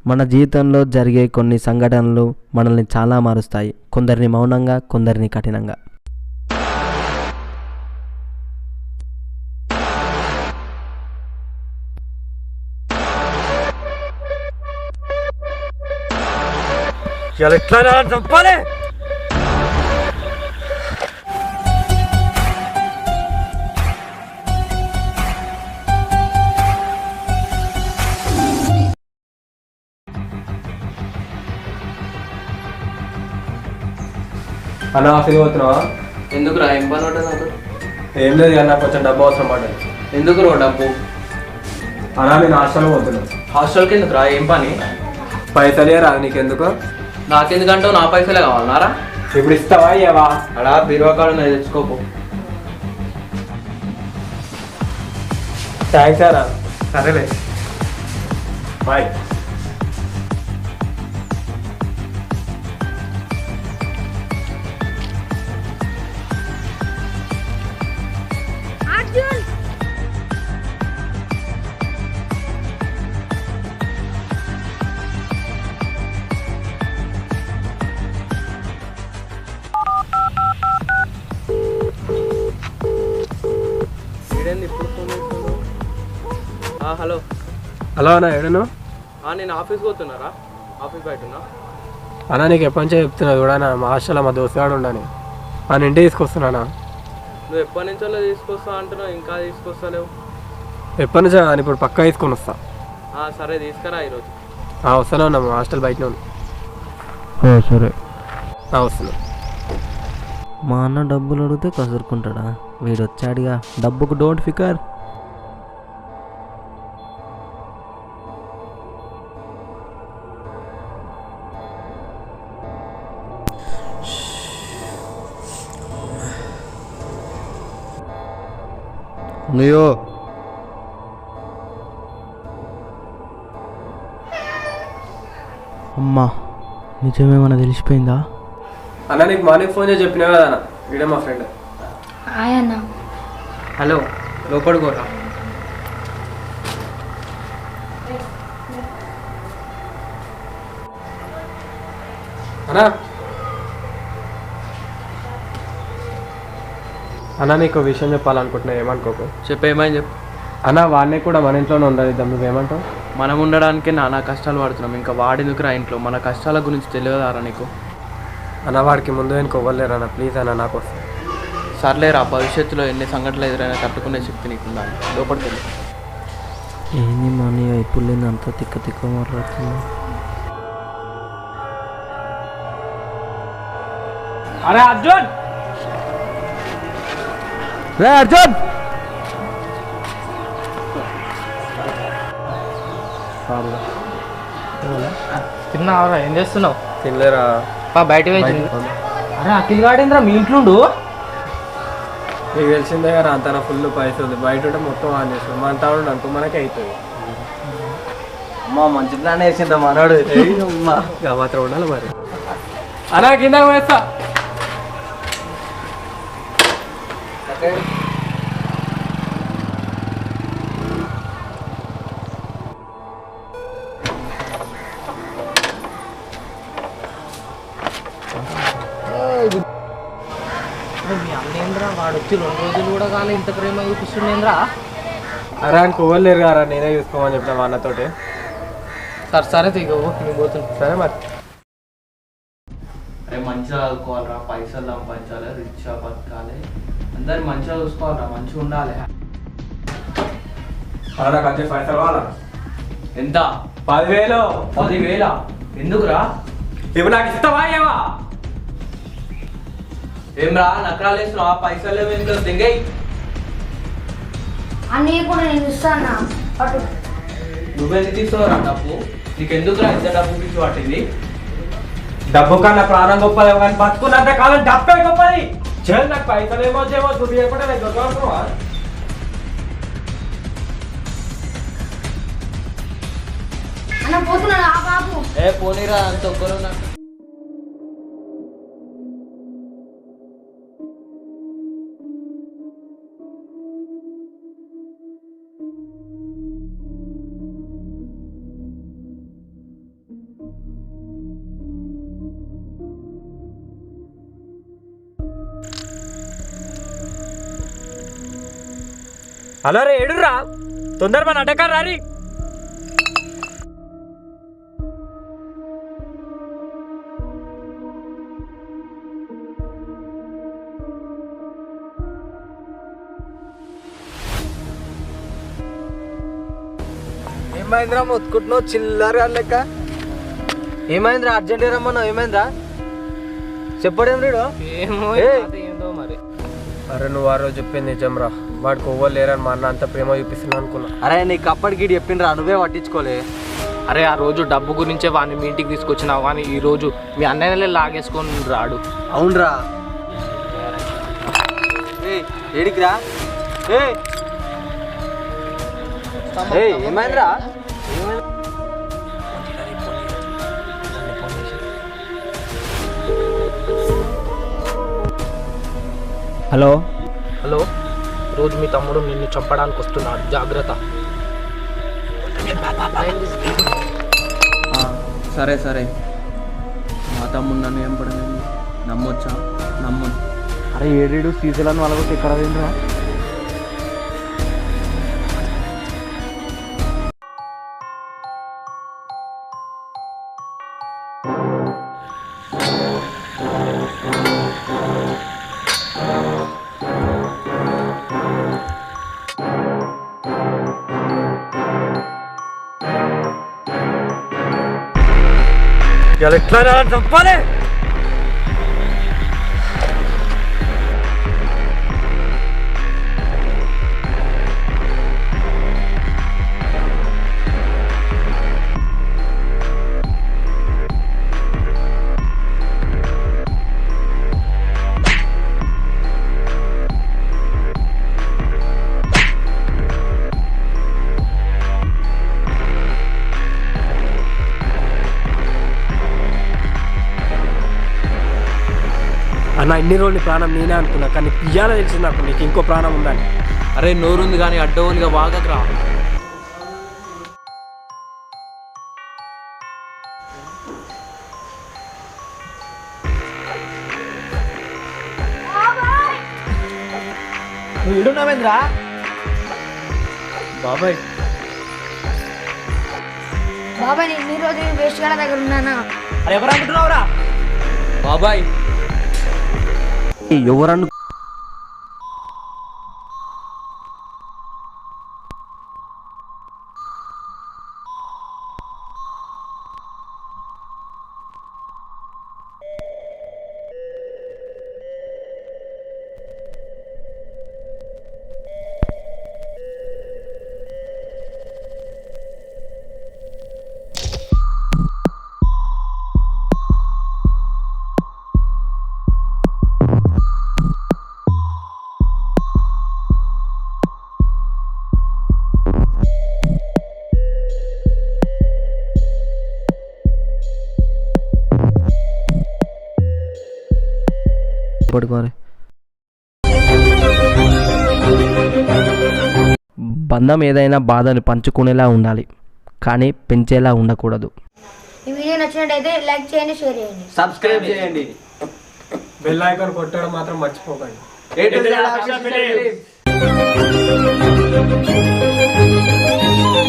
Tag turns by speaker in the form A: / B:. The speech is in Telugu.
A: మన జీవితంలో జరిగే కొన్ని సంఘటనలు మనల్ని చాలా మారుస్తాయి. కొందరిని మౌనంగా, కొందరిని కఠినంగా.
B: ఎట్లా చంపాలి?
C: అన్న ఆఫీస్కి పోతున్నావా?
B: ఎందుకురా ఏం పని ఉంటుంది నాకు?
C: ఏం లేదు అన్న, కొంచెం డబ్బు అవసరం పడ్డది.
B: ఎందుకు రో డబ్బు?
C: అన్నా నేను హాస్టల్కి పోతున్నాను.
B: హాస్టల్కి ఎందుకురా? ఏం పని?
C: పైసలే రాదు నీకెందుకు?
B: నాకెందుకంటావు? నా పైసలే కావాలన్నారా?
C: ఇప్పుడు ఇస్తావా ఇవ్వవా?
B: అలా బీరువా కాడు నేను తెచ్చుకోపు.
C: థ్యాంక్స్ అన్నా.
B: సరేలే
C: బాయ్.
B: ఇప్పుడు ఫోన్ చేస్తున్నావు? హలో
C: హలో అన్న, ఏడును?
B: నేను ఆఫీస్కి పోతున్నారా? ఆఫీస్ బయట ఉన్నా.
C: అన్న నీకు ఎప్పటి నుంచో చెప్తున్నా చూడనా, మా హాస్టల్లో మా దోస్తుగాడు ఉండని అని ఇంటికి తీసుకొస్తున్నానా.
B: నువ్వు ఎప్పటి నుంచో తీసుకొస్తా అంటున్నావు, ఇంకా తీసుకొస్తలేవు.
C: ఎప్పటి నుంచో అని ఇప్పుడు పక్కా తీసుకొని వస్తా.
B: సరే తీసుకురా ఈరోజు.
C: వస్తానే ఉన్నా, మా హాస్టల్ బయటనే ఉన్నా.
A: సరే
C: వస్తున్నా.
A: మా అన్న డబ్బులు అడిగితే కసురుకుంటాడా? వీడు వచ్చాడుగా, డబ్బుకు డోంట్ ఫికర్. అయ్యో అమ్మా, నిజమేమన్నా తెలిసిపోయిందా?
C: అన్న నీకు మార్నింగ్ ఫోన్ చేసి చెప్పినా కదా అన్న, వీడే మా ఫ్రెండ్.
D: అన్న
B: హలో, లోపడుకోరా.
C: అన్నా అన్న నీకు విషయం చెప్పాలనుకుంటున్నా, ఏమనుకోకు.
B: చెప్పేమని చెప్పు.
C: అన్న వాడిని కూడా మన ఇంట్లోనే ఉండదు, నువ్వేమంటావు?
B: మనం ఉండడానికే నానా కష్టాలు పడుతున్నాం, ఇంకా వాడెందుకురా ఇంట్లో? మన కష్టాల గురించి తెలియదారా నీకు?
C: అన్న వాడికి ముందు వెనుక ఇవ్వలేరు అన్న, ప్లీజ్ అన్న నా కోసం.
B: సర్లేరా, భవిష్యత్తులో ఎన్ని సంఘటనలు ఎదురైనా తట్టుకునే శక్తి నీకు ఉండాలి. లోపలికి వెళ్ళి.
A: ఏంది మనీ ఇప్పుడు లేని అంత తిక్క తిక్క మాట్లాడుతున్నా?
C: అరే అర్జున్,
A: రే అర్జున్!
B: తిన్నావరా? ఏం చేస్తున్నావు?
C: తినలేరా?
B: బయట అరే అఖిల్ గాడేంద్రా మీ ఇంట్లోండు?
C: నీకు తెలిసిందే కదా, అంత ఫుల్ పైసలు బయట ఉంటే మొత్తం ఆన్ చేస్తాం, మన తాడు అనుకో మనకే అవుతుంది.
B: అమ్మా మంచి ప్లాన్ వేసిందా మనోడు.
C: మాత్రం ఉండాలి మరి. అన్నా కింద వేస్తా.
B: మీ అన్నేంద్రా వాడు వచ్చి 2 రోజులు కూడా కాలే ఇంత ప్రేమ చూపిస్తుండేంద్రా?
C: అరే అని కొవ్వలేరు కదా, నేనే చూసుకోమని చెప్పిన మా అన్నతోటి.
B: సరే తీగ నేను పోతున్నా.
C: సరే మరి.
B: అరే మంచిగా చదువుకోవాలరా, పైసలు సంపాదించాలి, రిచ్గా బతకాలి, అందరు మంచిగా చూసుకోవాలరా, మంచిగా ఉండాలి.
C: నాకు వచ్చే పైసలు కావాలా?
B: ఎంత?
C: 10,000.
B: 10,000? ఎందుకురా?
C: ఇప్పుడు నాకు ఇస్తావా ఏవా?
B: ఏం రా నకరాలు వేస్తున్నావు? పైసలు ఏమేం లేదు, దింగై.
D: అన్నయ్య కూడా నేను ఇస్తాను.
B: నువ్వెందుకు తీసుకోరా డబ్బు? నీకెందుకురా ఇంత డబ్బు పిచ్చి పట్టింది?
C: డబ్బు కన్నా ప్రాణం గొప్పది, కానీ బతుకున్నంత కాలం డబ్బే గొప్పది. చేయాలి నాకు పైసలు ఏమో చేయమో దుడ్డు చేయకుండా నేను దొరకనుకున్నావా?
D: అన్న పోతున్నాడు ఆ బాబు.
B: పోనీరా అంత ఒక్కరు నాకు.
C: హలో రే ఏడురా తొందర మన అడ్డకారు రారి.
A: ఏమైందిరా మొత్తుకుంటున్నావు చిల్లర లెక్క? ఏమైందిరా అర్జెంట్ రమ్మన్నావు? ఏమైందిరా చెప్పడేం రీడు?
B: ఏందో మరి.
C: అరే నువ్వు ఆ రోజు చెప్పింది నిజం రా, వాడికి ఎవ్వరు లేరని మా అన్న అంత ప్రేమ చూపిస్తున్నా అనుకున్నా.
A: అరే నీకు అప్పటికి చెప్పిండ్రా, నువ్వే పట్టించుకోలే.
B: అరే ఆ రోజు డబ్బు గురించే వాడిని మీ ఇంటికి తీసుకొచ్చినావు, కానీ ఈ రోజు మీ అన్నయ్యలే లాగేసుకొని రాడు.
A: అవునరా. ఏడికిరా? ఏమైందిరా? హలో
B: హలో, రోజు మీ తమ్ముడు నిన్ను చంపడానికి వస్తున్నాడు, జాగ్రత్త.
A: సరే సరే, మా తమ్ముడు నన్ను ఏం పడలేదు, నమ్మొచ్చా? నమ్మను. అరే ఏడేడు సీజన్ వాళ్ళ కూడా ఎక్కడ పోయిందిరా?
C: ఇలా ఎట్లా చంపాలి? అన్న ఇన్ని రోజులు ప్రాణం నేనే అనుకున్నా, కానీ పియ్యాల తెలిసింది నాకు నీకు ఇంకో ప్రాణం ఉందని.
B: అరే నోరుంది కానీ అడ్డోలుగా వాగకరా.
A: నువ్వు ఇడున్నావేంద్రా?
C: బాబాయ్
D: బాబాయ్ నేను ఈ రోజు వేస్ట్ గాల దగ్గర ఉన్నానా?
A: అరే ఎవరు అనుకుంటున్నావురా?
B: బాబాయ్
A: ఎవరను? పడుకోవాలి. బంధం ఏదైనా బాధను పంచుకునేలా ఉండాలి, కానీ పెంచేలా ఉండకూడదు.
D: ఈ వీడియో నచ్చినట్టయితే లైక్ చేయండి, షేర్ చేయండి,
A: సబ్స్క్రైబ్ చేయండి,
C: బెల్ ఐకాన్ కొట్టడం మాత్రం మర్చిపోకండి.
A: A to Z Action Films.